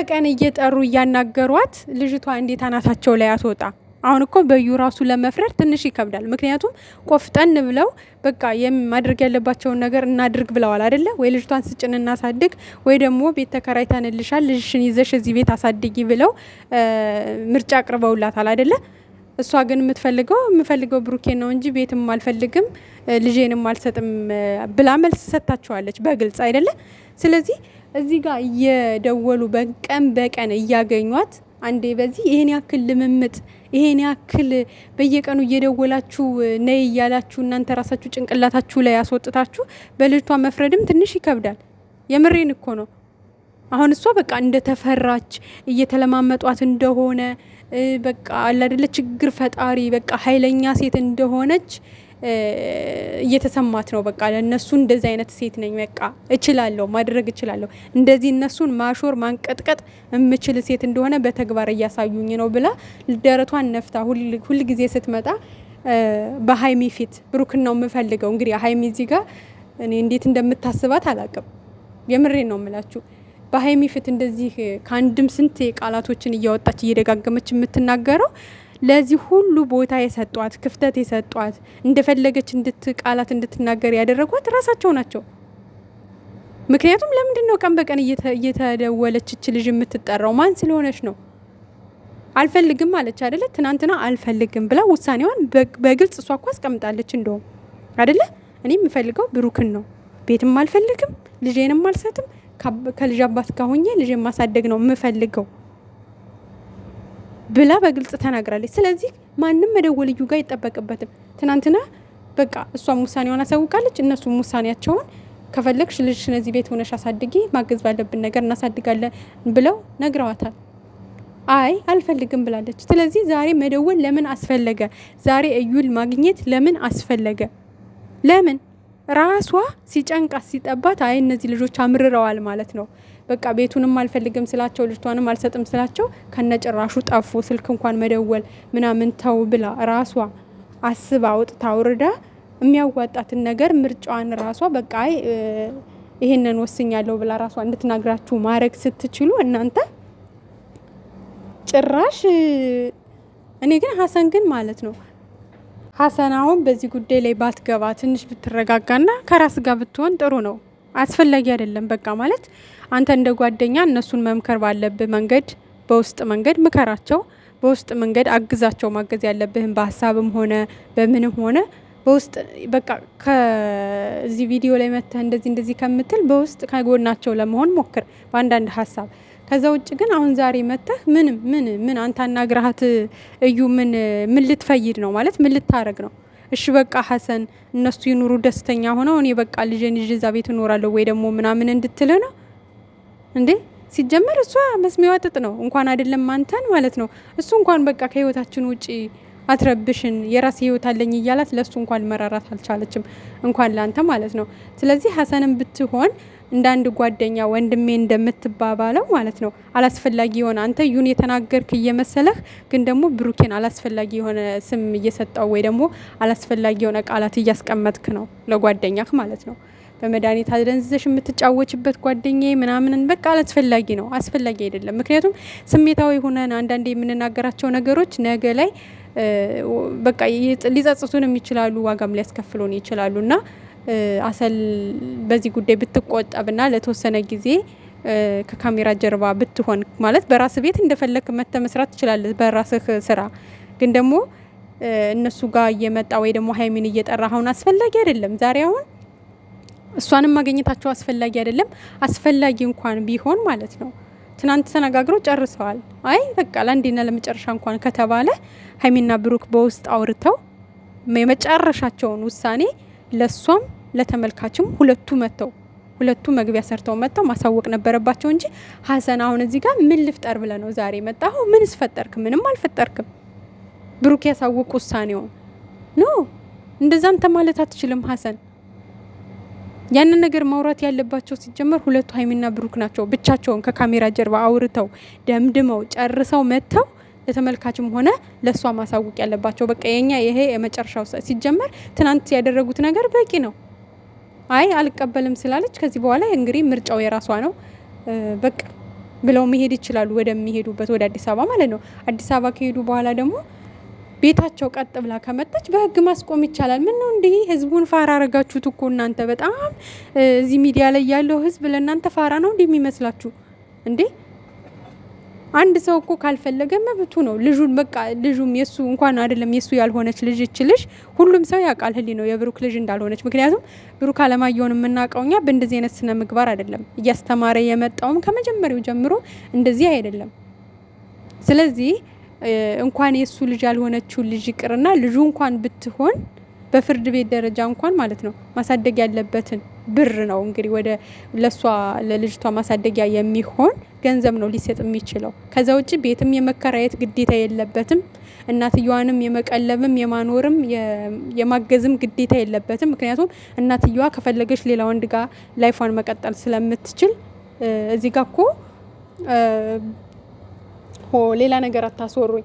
በቀን እየጠሩ እያናገሯት ልጅቷ እንዴት አናታቸው ላይ አትወጣ? አሁን እኮ በዩ ራሱ ለመፍረድ ትንሽ ይከብዳል። ምክንያቱም ቆፍጠን ብለው በቃ ማድረግ ያለባቸውን ነገር እናድርግ ብለዋል አይደለ? ወይ ልጅቷን ስጭን እናሳድግ፣ ወይ ደግሞ ቤት ተከራይተንልሻል ልጅሽን ይዘሽ እዚህ ቤት አሳድጊ ብለው ምርጫ አቅርበውላታል አይደለ? እሷ ግን የምፈልገው ብሩኬን ነው እንጂ ቤትም አልፈልግም ልጄንም አልሰጥም ብላ መልስ ሰጥታቸዋለች በግልጽ አይደለ? ስለዚህ እዚህ ጋር እየደወሉ በቀን እያገኟት አንዴ በዚህ ይሄን ያክል ልምምጥ ይሄን ያክል በየቀኑ እየደወላችሁ ነይ እያላችሁ እናንተ ራሳችሁ ጭንቅላታችሁ ላይ ያስወጥታችሁ በልጅቷ መፍረድም ትንሽ ይከብዳል። የምሬን እኮ ነው። አሁን እሷ በቃ እንደተፈራች እየተለማመጧት እንደሆነ በቃ አለ አይደለ ችግር ፈጣሪ በቃ ኃይለኛ ሴት እንደሆነች እየተሰማት ነው። በቃ ለነሱ እንደዚህ አይነት ሴት ነኝ በቃ እችላለሁ ማድረግ እችላለሁ እንደዚህ እነሱን ማሾር ማንቀጥቀጥ የምችል ሴት እንደሆነ በተግባር እያሳዩኝ ነው ብላ ደረቷን ነፍታ ሁል ጊዜ ስትመጣ በሀይሚ ፊት ብሩክን ነው የምፈልገው። እንግዲህ ሀይሚ እዚህ ጋር እኔ እንዴት እንደምታስባት አላቅም። የምሬን ነው የምላችሁ። በሀይሚ ፊት እንደዚህ ከአንድም ስንት ቃላቶችን እያወጣች እየደጋገመች የምትናገረው ለዚህ ሁሉ ቦታ የሰጧት ክፍተት የሰጧት እንደፈለገች ቃላት እንድትናገር ያደረጓት ራሳቸው ናቸው። ምክንያቱም ለምንድን ነው ቀን በቀን እየተደወለች እች ልጅ የምትጠራው? ማን ስለሆነች ነው? አልፈልግም አለች አይደለ? ትናንትና አልፈልግም ብላ ውሳኔዋን በግልጽ እሷ እኮ አስቀምጣለች። እንደውም አይደለ እኔ የምፈልገው ብሩክን ነው፣ ቤትም አልፈልግም፣ ልጄንም አልሰጥም፣ ከልጅ አባት ጋር ሆኜ ልጄን ማሳደግ ነው የምፈልገው ብላ በግልጽ ተናግራለች። ስለዚህ ማንም መደወል እዩ ጋር አይጠበቅበትም። ትናንትና በቃ እሷም ውሳኔዋን አሳውቃለች። እነሱም ውሳኔያቸውን ከፈለግሽ ልጅሽን እዚህ ቤት ሆነሽ አሳድጊ፣ ማገዝ ባለብን ነገር እናሳድጋለን ብለው ነግረዋታል። አይ አልፈልግም ብላለች። ስለዚህ ዛሬ መደወል ለምን አስፈለገ? ዛሬ እዩል ማግኘት ለምን አስፈለገ? ለምን ራሷ ሲጨንቃት ሲጠባት አይ እነዚህ ልጆች አምርረዋል ማለት ነው። በቃ ቤቱንም አልፈልግም ስላቸው ልጅቷንም አልሰጥም ስላቸው ከነጭራሹ ጠፉ። ስልክ እንኳን መደወል ምናምን ተው ብላ ራሷ አስባ አውጥታ አውርዳ የሚያዋጣትን ነገር ምርጫዋን ራሷ በቃ ይሄንን ወስኛለሁ ብላ ራሷ እንድትናግራችሁ ማድረግ ስትችሉ እናንተ ጭራሽ እኔ ግን ሀሰን ግን ማለት ነው ሀሰን አሁን በዚህ ጉዳይ ላይ ባትገባ ትንሽ ብትረጋጋና ከራስ ጋር ብትሆን ጥሩ ነው። አስፈላጊ አይደለም። በቃ ማለት አንተ እንደ ጓደኛ እነሱን መምከር ባለብህ መንገድ በውስጥ መንገድ ምከራቸው፣ በውስጥ መንገድ አግዛቸው። ማገዝ ያለብህን በሀሳብም ሆነ በምንም ሆነ በውስጥ በቃ ከዚህ ቪዲዮ ላይ መተህ እንደዚህ ከምትል በውስጥ ከጎናቸው ለመሆን ሞክር በአንዳንድ ሀሳብ። ከዛ ውጭ ግን አሁን ዛሬ መተህ ምን አንተ አናግረሃት እዩ ምን ልትፈይድ ነው ማለት ምን ልታረግ ነው? እሺ በቃ ሀሰን እነሱ ይኑሩ ደስተኛ ሆነው እኔ በቃ ልጄን ይዤ እዛ ቤት እኖራለሁ ወይ ደግሞ ምናምን እንድትል ነው እንዴ? ሲጀመር እሷ መስሚያዋ ጥጥ ነው። እንኳን አይደለም አንተን ማለት ነው እሱ እንኳን በቃ ከህይወታችን ውጪ አትረብሽን የራስ ህይወት አለኝ እያላት ለሱ እንኳን መራራት አልቻለችም፣ እንኳን ላንተ ማለት ነው። ስለዚህ ሀሰንም ብትሆን እንደ አንድ ጓደኛ ወንድሜ እንደምትባባለው ማለት ነው አላስፈላጊ የሆነ አንተ ዩን የተናገርክ እየመሰለህ ግን ደግሞ ብሩኬን አላስፈላጊ የሆነ ስም እየሰጠው ወይ ደግሞ አላስፈላጊ የሆነ ቃላት እያስቀመጥክ ነው ለጓደኛህ ማለት ነው። በመድኃኒት አደንዝዘሽ የምትጫወችበት ጓደኛዬ ምናምን በቃ አላስፈላጊ ነው፣ አስፈላጊ አይደለም። ምክንያቱም ስሜታዊ ሆነን አንዳንዴ የምንናገራቸው ነገሮች ነገ ላይ በቃ ሊጸጽቱንም ይችላሉ፣ ዋጋም ሊያስከፍሉን ይችላሉ። እና አሰል በዚህ ጉዳይ ብትቆጠብና ለተወሰነ ጊዜ ከካሜራ ጀርባ ብትሆን ማለት በራስ ቤት እንደፈለክ መተ መስራት ትችላለህ በራስህ ስራ። ግን ደግሞ እነሱ ጋር እየመጣ ወይ ደግሞ ሀይሚን እየጠራ አሁን አስፈላጊ አይደለም። ዛሬ አሁን እሷንም ማግኘታቸው አስፈላጊ አይደለም። አስፈላጊ እንኳን ቢሆን ማለት ነው ትናንት ተነጋግረው ጨርሰዋል። አይ በቃ ለአንዴና ለመጨረሻ እንኳን ከተባለ ሀይሚና ብሩክ በውስጥ አውርተው የመጨረሻቸውን ውሳኔ ለሷም ለተመልካችም ሁለቱ መግቢያ ሰርተው መጥተው ማሳወቅ ነበረባቸው እንጂ ሀሰን አሁን እዚህ ጋር ምን ልፍጠር ብለ ነው ዛሬ መጣሁ? ምንስ ፈጠርክ? ምንም አልፈጠርክም። ብሩክ ያሳውቅ ውሳኔውን ኖ እንደዛ አንተ ማለት አትችልም ሀሰን። ያንን ነገር ማውራት ያለባቸው ሲጀመር ሁለቱ ሀይሚና ብሩክ ናቸው። ብቻቸውን ከካሜራ ጀርባ አውርተው ደምድመው ጨርሰው መጥተው ለተመልካችም ሆነ ለሷ ማሳወቅ ያለባቸው በቃ የኛ ይሄ የመጨረሻው ሲጀመር ትናንት ያደረጉት ነገር በቂ ነው። አይ አልቀበልም ስላለች ከዚህ በኋላ እንግዲህ ምርጫው የራሷ ነው። በቃ ብለው መሄድ ይችላሉ፣ ወደሚሄዱበት ወደ አዲስ አበባ ማለት ነው። አዲስ አበባ ከሄዱ በኋላ ደግሞ ቤታቸው ቀጥ ብላ ከመጣች በህግ ማስቆም ይቻላል። ምን ነው እንዴ ህዝቡን ፋራ አረጋችሁት እኮ እናንተ። በጣም እዚህ ሚዲያ ላይ ያለው ህዝብ ለእናንተ ፋራ ነው እንዴ የሚመስላችሁ እንዴ? አንድ ሰው እኮ ካልፈለገ መብቱ ነው። ልጁን በቃ ልጁም የሱ እንኳን አይደለም የሱ ያልሆነች ልጅ ይችልሽ ሁሉም ሰው ያውቃል ህሊ ነው የብሩክ ልጅ እንዳልሆነች። ምክንያቱም ብሩክ አለማየሁን የምናውቀው እኛ በእንደዚህ አይነት ስነ ምግባር አይደለም እያስተማረ የመጣውም ከመጀመሪያው ጀምሮ እንደዚህ አይደለም። ስለዚህ እንኳን የሱ ልጅ ያልሆነችው ልጅ ይቅርና ልጁ እንኳን ብትሆን በፍርድ ቤት ደረጃ እንኳን ማለት ነው ማሳደግ ያለበትን ብር ነው እንግዲህ ወደ ለሷ ለልጅቷ ማሳደጊያ የሚሆን ገንዘብ ነው ሊሰጥ የሚችለው። ከዛ ውጪ ቤትም የመከራየት ግዴታ የለበትም። እናትየዋንም የመቀለብም የማኖርም የማገዝም ግዴታ የለበትም። ምክንያቱም እናትየዋ ከፈለገች ሌላ ወንድ ጋር ላይፏን መቀጠል ስለምትችል እዚህ ጋር እኮ ሌላ ነገር አታስወሩኝ።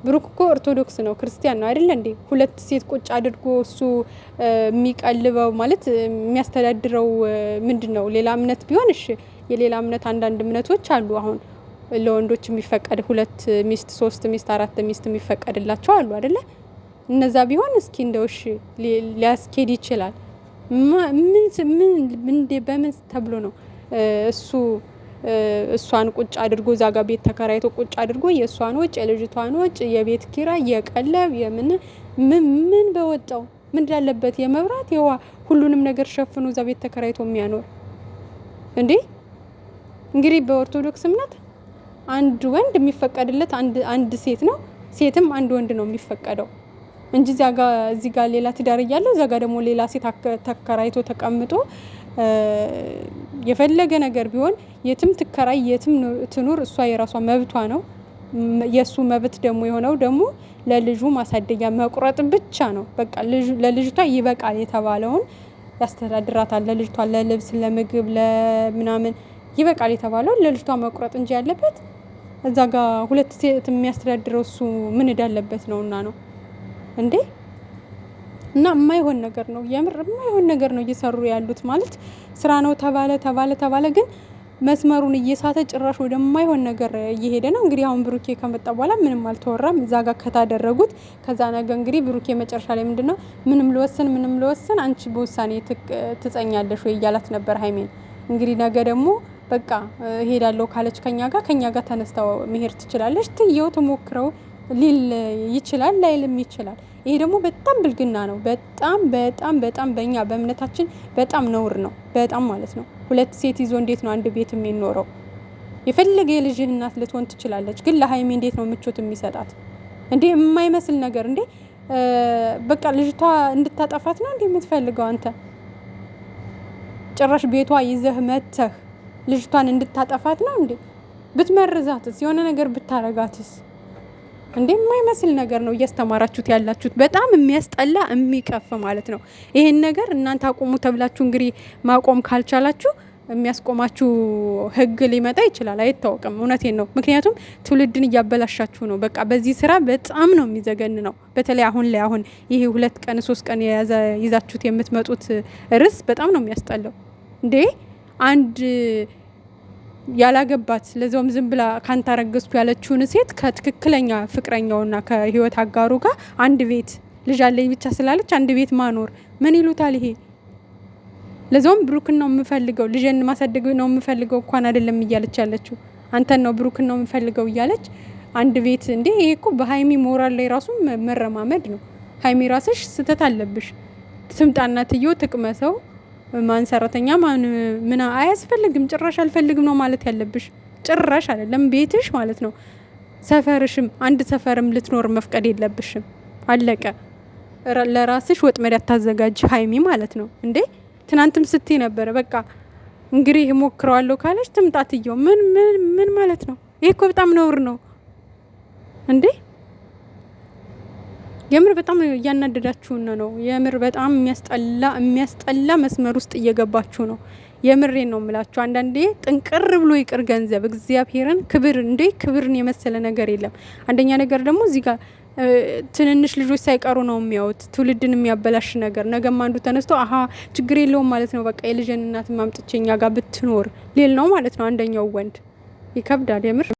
ብሩክ እኮ ኦርቶዶክስ ነው ክርስቲያን ነው አይደል እንዴ? ሁለት ሴት ቁጭ አድርጎ እሱ የሚቀልበው ማለት የሚያስተዳድረው ምንድነው? ሌላ እምነት ቢሆን እሺ፣ የሌላ እምነት አንዳንድ እምነቶች አሉ። አሁን ለወንዶች የሚፈቀድ 2 ሚስት 3 ሚስት 4 ሚስት የሚፈቀድላቸው አሉ አይደለ? እነዛ ቢሆን እስኪ እንደው እሺ ሊያስኬድ ይችላል። ምን በምን ተብሎ ነው እሱ እሷን ቁጭ አድርጎ ዛጋ ቤት ተከራይቶ ቁጭ አድርጎ የእሷን ወጭ የልጅቷን ወጭ የቤት ኪራይ የቀለብ ምን በወጣው ምን ያለበት የመብራት የውሃ ሁሉንም ነገር ሸፍኖ ዛ ቤት ተከራይቶ የሚያኖር እንዴ? እንግዲህ በኦርቶዶክስ እምነት አንድ ወንድ የሚፈቀድለት አንድ ሴት ነው፣ ሴትም አንድ ወንድ ነው የሚፈቀደው እንጂ እዚህ ጋር ሌላ ትዳር እያለው እዛ ጋር ደግሞ ሌላ ሴት ተከራይቶ ተቀምጦ የፈለገ ነገር ቢሆን የትም ትከራይ የትም ትኑር እሷ የራሷ መብቷ ነው። የሱ መብት ደግሞ የሆነው ደግሞ ለልጁ ማሳደጊያ መቁረጥ ብቻ ነው። በቃ ለልጅቷ ይበቃል የተባለውን ያስተዳድራታል። ለልጅቷ ለልብስ፣ ለምግብ፣ ለምናምን ይበቃል የተባለውን ለልጅቷ መቁረጥ እንጂ ያለበት እዛ ጋር 2 ሴት የሚያስተዳድረው እሱ ምን እንዳለበት ነውና ነው እንዴ? እና የማይሆን ነገር ነው፣ የምር የማይሆን ነገር ነው እየሰሩ ያሉት። ማለት ስራ ነው ተባለ ግን መስመሩን እየሳተ ጭራሽ ወደማይሆን ነገር እየሄደ ነው። እንግዲህ አሁን ብሩኬ ከመጣ በኋላ ምንም አልተወራም። እዛ ጋር ከታደረጉት ከዛ ነገር እንግዲህ ብሩኬ መጨረሻ ላይ ምንድነው ምንም ልወስን አንቺ በውሳኔ ትጸኛለሽ ወይ እያላት ነበር ሀይሜን። እንግዲህ ነገ ደግሞ በቃ ሄዳለሁ ካለች ከኛ ጋር ተነስተው መሄድ ትችላለች። ትየው ተሞክረው ሊል ይችላል ላይልም ይችላል። ይሄ ደግሞ በጣም ብልግና ነው። በጣም በእኛ በእምነታችን በጣም ነውር ነው። በጣም ማለት ነው። 2 ሴት ይዞ እንዴት ነው አንድ ቤት የሚኖረው? የፈለገ የልጅህ እናት ልትሆን ትችላለች፣ ግን ለሀይሜ እንዴት ነው ምቾት የሚሰጣት እንዴ? የማይመስል ነገር እንዴ! በቃ ልጅቷ እንድታጠፋት ነው እንዴ የምትፈልገው አንተ? ጭራሽ ቤቷ ይዘህ መተህ ልጅቷን እንድታጠፋት ነው እንዴ? ብትመርዛትስ? የሆነ ነገር ብታረጋትስ? እንዴ የማይመስል ነገር ነው እያስተማራችሁት ያላችሁት። በጣም የሚያስጠላ የሚቀፍ ማለት ነው። ይሄን ነገር እናንተ አቆሙ ተብላችሁ እንግዲህ ማቆም ካልቻላችሁ የሚያስቆማችሁ ህግ ሊመጣ ይችላል፣ አይታወቅም። እውነቴን ነው። ምክንያቱም ትውልድን እያበላሻችሁ ነው። በቃ በዚህ ስራ በጣም ነው የሚዘገን ነው። በተለይ አሁን ይሄ 2 ቀን 3 ቀን ይዛችሁት የምትመጡት ርዕስ በጣም ነው የሚያስጠላው። እንዴ አንድ ያላገባት ለዛውም ዝም ብላ ካንተ አረገዝኩ ያለችውን ሴት ከትክክለኛ ፍቅረኛውና ከህይወት አጋሩ ጋር አንድ ቤት ልጅ አለኝ ብቻ ስላለች አንድ ቤት ማኖር ምን ይሉታል? ይሄ ለዛውም ብሩክን ነው የምፈልገው ልጅን ማሳደግ ነው የምፈልገው እንኳን አይደለም እያለች ያለችው አንተን ነው ብሩክን ነው የምፈልገው እያለች አንድ ቤት። እንዴ ይሄ እኮ በሀይሚ ሞራል ላይ ራሱ መረማመድ ነው። ሀይሚ ራስሽ ስተት አለብሽ። ትምጣና ትየው ትቅመሰው ማን ሰራተኛ ማን ምን አያስፈልግም። ጭራሽ አልፈልግም ነው ማለት ያለብሽ። ጭራሽ አይደለም ቤትሽ ማለት ነው። ሰፈርሽም አንድ ሰፈርም ልትኖር መፍቀድ የለብሽም። አለቀ። ለራስሽ ወጥመድ ያታዘጋጅ ሀይሚ ማለት ነው። እንዴ ትናንትም ስትይ ነበረ በቃ እንግዲህ ሞክረዋለሁ ካለች ትምጣትየው ምን ማለት ነው? ይሄ እኮ በጣም ነውር ነው እንዴ! የምር በጣም እያናደዳችሁን ነው። የምር በጣም የሚያስጠላ መስመር ውስጥ እየገባችሁ ነው። የምሬን ነው የምላችሁ። አንዳንዴ ጥንቅር ብሎ ይቅር ገንዘብ እግዚአብሔርን ክብርን የመሰለ ነገር የለም። አንደኛ ነገር ደግሞ እዚህ ጋር ትንንሽ ልጆች ሳይቀሩ ነው የሚያዩት ትውልድን የሚያበላሽ ነገር። ነገም አንዱ ተነስቶ አሀ ችግር የለውም ማለት ነው በቃ የልጅን እናት ማምጥቼ እኛ ጋር ብትኖር ሌል ነው ማለት ነው አንደኛው ወንድ ይከብዳል የምር።